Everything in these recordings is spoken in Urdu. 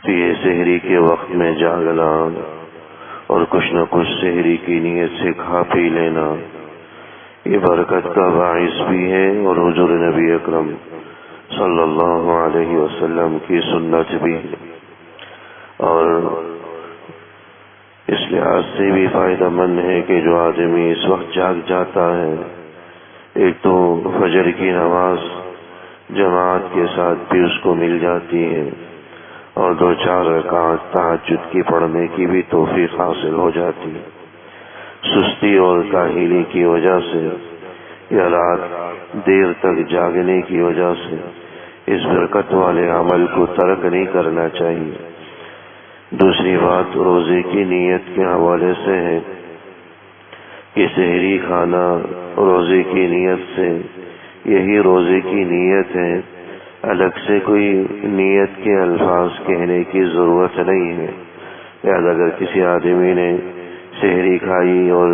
تو یہ سحری کے وقت میں جاگنا اور کچھ نہ کچھ سحری کی نیت سے کھا پی لینا یہ برکت کا باعث بھی ہے، اور حضور نبی اکرم صلی اللہ علیہ وسلم کی سنت بھی ہے، اور اس لحاظ سے بھی فائدہ مند ہے کہ جو آدمی اس وقت جاگ جاتا ہے، ایک تو فجر کی نماز جماعت کے ساتھ بھی اس کو مل جاتی ہے، اور 2-4 رکعات تہجد کی پڑھنے کی بھی توفیق حاصل ہو جاتی ہے۔ سستی اور کاہلی کی وجہ سے یا رات دیر تک جاگنے کی وجہ سے اس برکت والے عمل کو ترک نہیں کرنا چاہیے۔ دوسری بات روزے کی نیت کے حوالے سے ہے کہ سحری کھانا روزے کی نیت سے، یہی روزے کی نیت ہے، الگ سے کوئی نیت کے الفاظ کہنے کی ضرورت نہیں ہے۔ لہذا اگر کسی آدمی نے سحری کھائی اور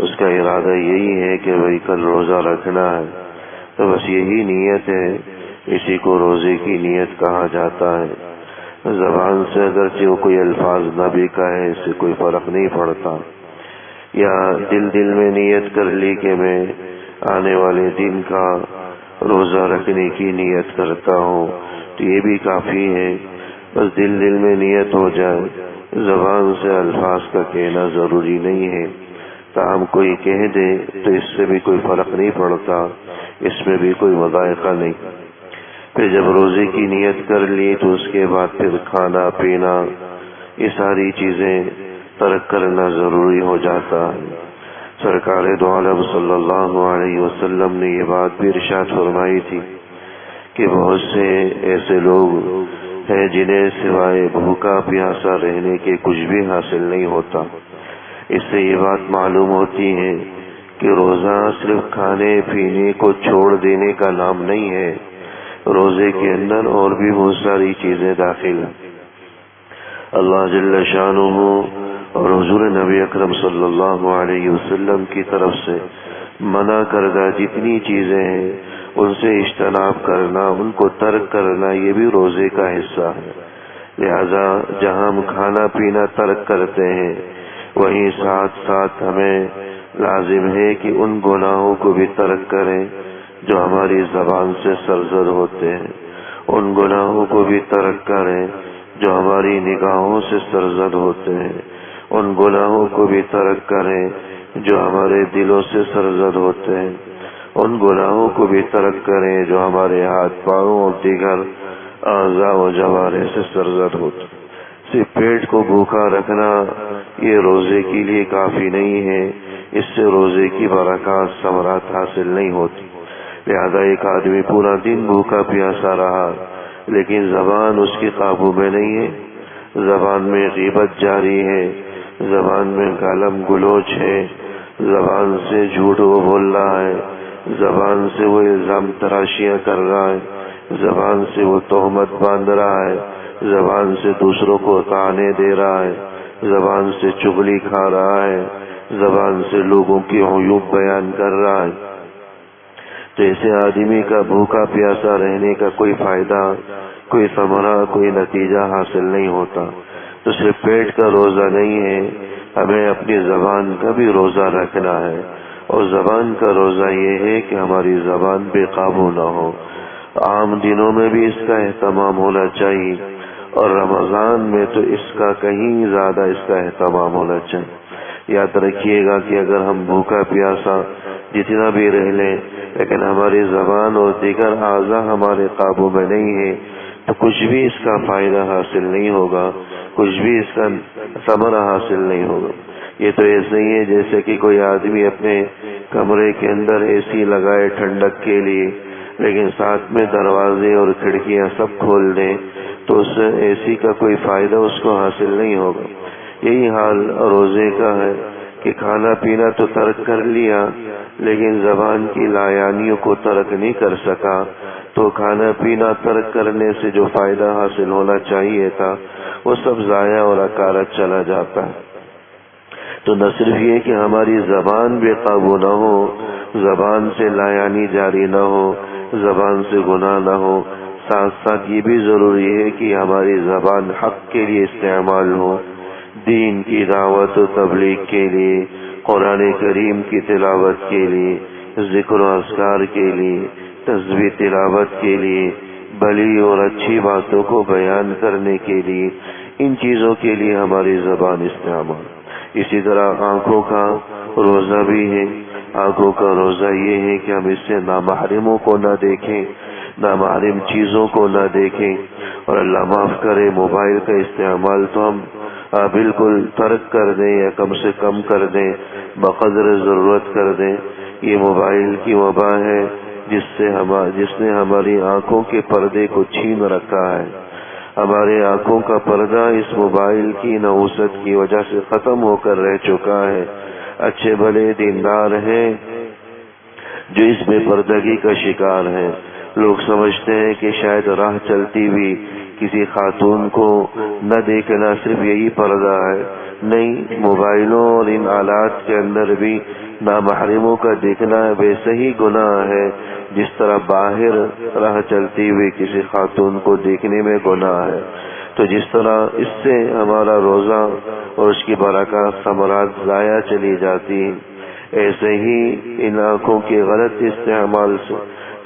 اس کا ارادہ یہی ہے کہ بھئی کل روزہ رکھنا ہے، تو بس یہی نیت ہے، اسی کو روزے کی نیت کہا جاتا ہے۔ زبان سے اگرچہ وہ کوئی الفاظ نہ بھی کہے، اس سے کوئی فرق نہیں پڑتا، یا دل میں نیت کر لی کہ میں آنے والے دن کا روزہ رکھنے کی نیت کرتا ہوں، تو یہ بھی کافی ہے۔ بس دل میں نیت ہو جائے، زبان سے الفاظ کا کہنا ضروری نہیں ہے۔ تاہم کوئی کہہ دے تو اس سے بھی کوئی فرق نہیں پڑتا، اس میں بھی کوئی مذائقہ نہیں۔ پھر جب روزے کی نیت کر لی تو اس کے بعد پھر کھانا پینا یہ ساری چیزیں ترک کرنا ضروری ہو جاتا ہے۔ سرکار دو عالم صلی اللہ علیہ وسلم نے یہ بات بھی ارشاد فرمائی تھی کہ بہت سے ایسے لوگ ہیں جنہیں سوائے بھوکا پیاسا رہنے کے کچھ بھی حاصل نہیں ہوتا۔ اس سے یہ بات معلوم ہوتی ہے کہ روزہ صرف کھانے پینے کو چھوڑ دینے کا نام نہیں ہے، روزے کے اندر اور بھی بہت ساری چیزیں داخل ہیں۔ اللہ جل شانہ اور حضور نبی اکرم صلی اللہ علیہ وسلم کی طرف سے منع کردہ جتنی چیزیں ہیں ان سے اجتناب کرنا، ان کو ترک کرنا، یہ بھی روزے کا حصہ ہے۔ لہذا جہاں ہم کھانا پینا ترک کرتے ہیں، وہیں ساتھ ساتھ ہمیں لازم ہے کہ ان گناہوں کو بھی ترک کریں جو ہماری زبان سے سرزد ہوتے ہیں، ان گناہوں کو بھی ترک کریں جو ہماری نگاہوں سے سرزد ہوتے ہیں، ان گناہوں کو بھی ترک کریں جو ہمارے دلوں سے سرزد ہوتے ہیں، ان گناہوں کو بھی ترک کریں جو ہمارے ہاتھ پاؤں اور دیگر اعضاء و جوارح سے سرزد ہوتے ہیں۔ صرف پیٹ کو بھوکا رکھنا یہ روزے کے لیے کافی نہیں ہے، اس سے روزے کی برکات ثمرات حاصل نہیں ہوتی۔ لہذا ایک آدمی پورا دن بھوکا پیاسا رہا لیکن زبان اس کے قابو میں نہیں ہے، زبان میں غیبت جاری ہے، زبان میں گالم گلوچ ہے، زبان سے جھوٹ وہ بول رہا ہے، زبان سے وہ الزام تراشیاں کر رہا ہے، زبان سے وہ تہمت باندھ رہا ہے، زبان سے دوسروں کو طعنے دے رہا ہے، زبان سے چغلی کھا رہا ہے، زبان سے لوگوں کی عیوب بیان کر رہا ہے، تو ایسے آدمی کا بھوکا پیاسا رہنے کا کوئی فائدہ، کوئی ثمرہ، کوئی نتیجہ حاصل نہیں ہوتا۔ تو صرف پیٹ کا روزہ نہیں ہے، ہمیں اپنی زبان کا بھی روزہ رکھنا ہے، اور زبان کا روزہ یہ ہے کہ ہماری زبان بے قابو نہ ہو۔ عام دنوں میں بھی اس کا اہتمام ہونا چاہیے، اور رمضان میں تو اس کا کہیں زیادہ اس کا اہتمام ہونا چاہیے۔ یاد رکھیے گا کہ اگر ہم بھوکا پیاسا جتنا بھی رہ لیں لیکن ہماری زبان اور دیگر اعضاء ہمارے قابو میں نہیں ہے تو کچھ بھی اس کا فائدہ حاصل نہیں ہوگا، کچھ بھی اس کا ثمرہ حاصل نہیں ہوگا۔ یہ تو ایسے ہی ہے جیسے کہ کوئی آدمی اپنے کمرے کے اندر اے سی لگائے ٹھنڈک کے لیے، لیکن ساتھ میں دروازے اور کھڑکیاں سب کھول دیں تو اس اے سی کا کوئی فائدہ اس کو حاصل نہیں ہوگا۔ یہی حال روزے کا ہے کہ کھانا پینا تو ترک کر لیا لیکن زبان کی لایانیوں کو ترک نہیں کر سکا، تو کھانا پینا ترک کرنے سے جو فائدہ حاصل ہونا چاہیے تھا وہ سب ضائع اور اکارت چلا جاتا ہے۔ تو نہ صرف یہ کہ ہماری زبان بے قابو نہ ہو، زبان سے لایانی جاری نہ ہو، زبان سے گناہ نہ ہو، ساتھ ساتھ یہ بھی ضروری ہے کہ ہماری زبان حق کے لیے استعمال ہو، دین کی دعوت و تبلیغ کے لیے، قرآن کریم کی تلاوت کے لیے، ذکر و اذکار کے لیے، تسبیح تلاوت کے لیے، بھلی اور اچھی باتوں کو بیان کرنے کے لیے، ان چیزوں کے لیے ہماری زبان استعمال۔ اسی طرح آنکھوں کا روزہ بھی ہے۔ آنکھوں کا روزہ یہ ہے کہ ہم اس سے نامحرموں کو نہ دیکھیں، نامحرم چیزوں کو نہ دیکھیں، اور اللہ معاف کرے موبائل کا استعمال تو ہم بالکل ترک کر دیں یا کم سے کم کر دیں، بقدر ضرورت کر دیں۔ یہ موبائل کی وبا ہے جس نے ہماری آنکھوں کے پردے کو چھین رکھا ہے۔ ہمارے آنکھوں کا پردہ اس موبائل کی نحوست کی وجہ سے ختم ہو کر رہ چکا ہے۔ اچھے بھلے دیندار ہیں جو اس بے پردگی کا شکار ہیں۔ لوگ سمجھتے ہیں کہ شاید راہ چلتی بھی کسی خاتون کو نہ دیکھنا صرف یہی پردہ ہے۔ نہیں، موبائلوں اور ان آلات کے اندر بھی نامحرموں کا دیکھنا ویسے ہی گناہ ہے جس طرح باہر راہ چلتی ہوئی کسی خاتون کو دیکھنے میں گناہ ہے۔ تو جس طرح اس سے ہمارا روزہ اور اس کی برکات ثمرات ضائع چلی جاتی ہیں، ایسے ہی ان آنکھوں کے غلط استعمال سے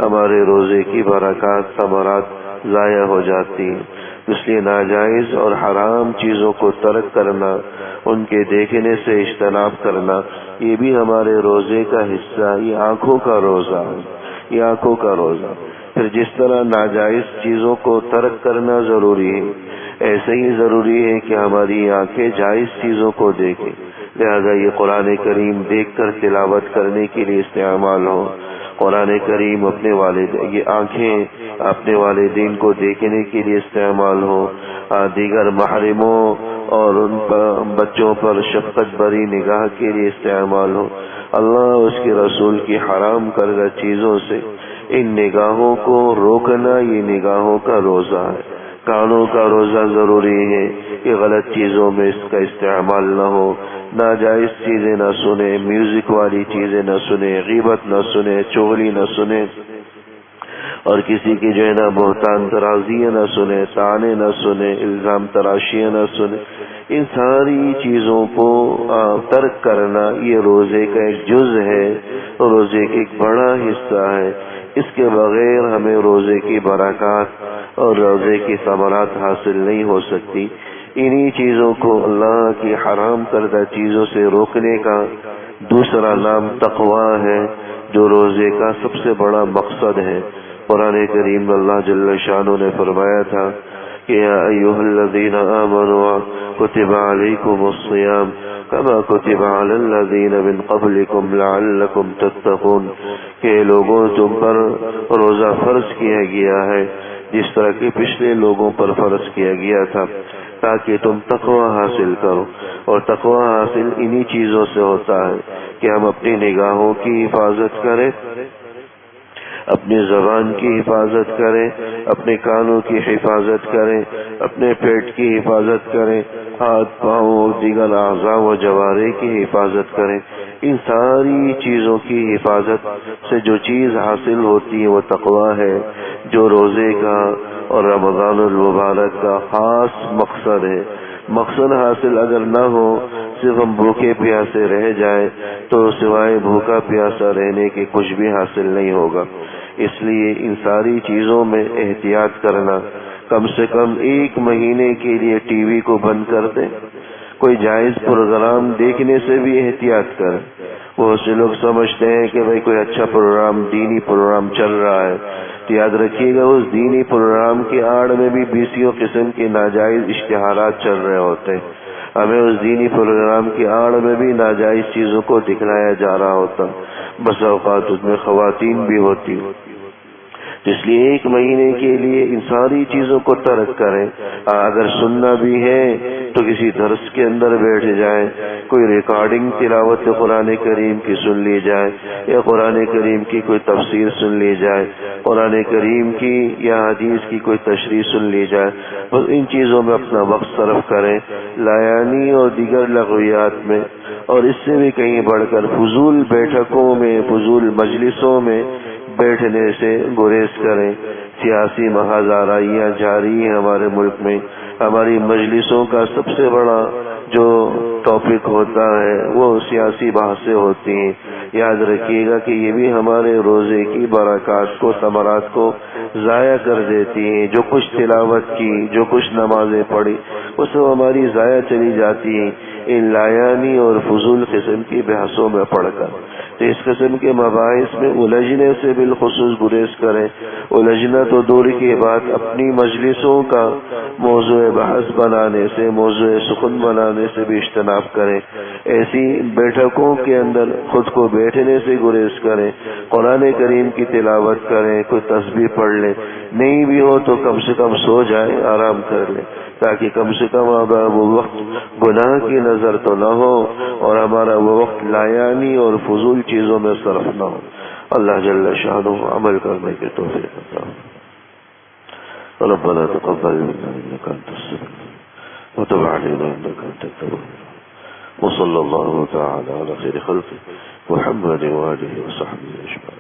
ہمارے روزے کی برکات ثمرات ضائع ہو جاتی ہیں۔ اس لیے ناجائز اور حرام چیزوں کو ترک کرنا، ان کے دیکھنے سے اجتناب کرنا، یہ بھی ہمارے روزے کا حصہ، یہ آنکھوں کا روزہ ہے، یہ آنکھوں کا روزہ۔ پھر جس طرح ناجائز چیزوں کو ترک کرنا ضروری ہے، ایسے ہی ضروری ہے کہ ہماری آنکھیں جائز چیزوں کو دیکھیں۔ لہذا یہ قرآن کریم دیکھ کر تلاوت کرنے کے لیے استعمال ہو۔ قرآن کریم یہ آنکھیں اپنے والدین کو دیکھنے کے لیے استعمال ہو، دیگر محرموں اور ان بچوں پر شفقت بری نگاہ کے لیے استعمال ہو۔ اللہ اس کے رسول کی حرام کردہ چیزوں سے ان نگاہوں کو روکنا یہ نگاہوں کا روزہ ہے۔ کانوں کا روزہ ضروری ہے کہ غلط چیزوں میں اس کا استعمال نہ ہو، ناجائز چیزیں نہ سنیں، میوزک والی چیزیں نہ سنیں، غیبت نہ سنیں، چغلی نہ سنیں، اور کسی کی جو ہے نا بہتان ترازیاں نہ سنیں، طعنے نہ سنیں، الزام تراشیاں نہ سنیں۔ ان ساری چیزوں کو ترک کرنا یہ روزے کا ایک جز ہے، روزے کا ایک بڑا حصہ ہے۔ اس کے بغیر ہمیں روزے کی برکات اور روزے کی ثمرات حاصل نہیں ہو سکتی۔ انہی چیزوں کو اللہ کی حرام کردہ چیزوں سے روکنے کا دوسرا نام تقویٰ ہے، جو روزے کا سب سے بڑا مقصد ہے۔ قرآن کریم اللہ جل شانہ نے فرمایا تھا کہ یا ایھا الذین آمنوا کتب علیکم الصیام کما کتب علی الذین من قبلکم لعلکم تتقون، کہ لوگوں تم پر روزہ فرض کیا گیا ہے جس طرح کہ پچھلے لوگوں پر فرض کیا گیا تھا، تاکہ تم تقوی حاصل کرو۔ اور تقوی حاصل انہی چیزوں سے ہوتا ہے کہ ہم اپنی نگاہوں کی حفاظت کریں، اپنی زبان کی حفاظت کریں، اپنے کانوں کی حفاظت کریں، اپنے پیٹ کی حفاظت کریں، ہاتھ پاؤں اور دیگر اعضاء و جوارح کی حفاظت کریں۔ ان ساری چیزوں کی حفاظت سے جو چیز حاصل ہوتی ہے وہ تقویٰ ہے، جو روزے کا اور رمضان المبارک کا خاص مقصد ہے۔ مقصد حاصل اگر نہ ہو، صرف ہم بھوکے پیاسے رہ جائیں تو سوائے بھوکا پیاسا رہنے کے کچھ بھی حاصل نہیں ہوگا۔ اس لیے ان ساری چیزوں میں احتیاط کرنا، کم سے کم 1 مہینے کے لیے ٹی وی کو بند کر دیں، کوئی جائز پروگرام دیکھنے سے بھی احتیاط کریں۔ بہت سے لوگ سمجھتے ہیں کہ بھئی کوئی اچھا پروگرام، دینی پروگرام چل رہا ہے، تو یاد رکھیے گا اس دینی پروگرام کی آڑ میں بھی 20 قسم کے ناجائز اشتہارات چل رہے ہوتے ہیں۔ ہمیں اس دینی پروگرام کی آڑ میں بھی ناجائز چیزوں کو دکھلایا جا رہا ہوتا، بس اوقات اس میں خواتین بھی ہوتی۔ اس لیے 1 مہینے کے لیے ان ساری چیزوں کو ترک کریں۔ اگر سننا بھی ہے تو کسی درس کے اندر بیٹھ جائیں، کوئی ریکارڈنگ تلاوت قرآن کریم کی سن لی جائے، یا قرآن کریم کی کوئی تفسیر سن لی جائے، قرآن کریم کی یا حدیث کی کوئی تشریح سن لی جائے، بس ان چیزوں میں اپنا وقت صرف کریں، لایانی اور دیگر لغویات میں، اور اس سے بھی کہیں بڑھ کر فضول بیٹھکوں میں، فضول مجلسوں میں بیٹھنے سے گریز کریں۔ سیاسی محاذ آرائیاں جاری ہیں ہمارے ملک میں. ہماری مجلسوں کا سب سے بڑا جو ٹاپک ہوتا ہے وہ سیاسی بحثیں ہوتی ہیں. یاد رکھیے گا کہ یہ بھی ہمارے روزے کی برکات کو ثمرات کو ضائع کر دیتی ہیں. جو کچھ تلاوت کی، جو کچھ نمازیں پڑھی، وہ سب ہماری ضائع چلی جاتی ہیں ان لایانی اور فضول قسم کی بحثوں میں پڑھ کر. تو اس قسم کے مباحث میں الجھنے سے بالخصوص گریز کریں. الجھنا تو دور کی بات، اپنی مجلسوں کا موضوع بحث بنانے سے، موضوع سخن بنانے سے بھی اجتناب کریں. ایسی بیٹھکوں کے اندر خود کو بیٹھنے سے گریز کریں. قرآن کریم کی تلاوت کریں، کوئی تسبیح پڑھ لیں، نہیں بھی ہو تو کم سے کم سو جائیں، آرام کر لیں، تاکہ کم سے کم وہ وقت گناہ کی نظر تو نہ ہو اور ہمارا وہ وقت لایانی اور فضول چیزوں میں صرف نہ ہو. اللہ جل شانہ عمل کرنے کے توفیق عطا. ربنا تقبل منا انك انت السميع وتب علينا انك انت التواب. وصلى الله تعالى على خير خلقه محمد وآله وصحبه أجمعين.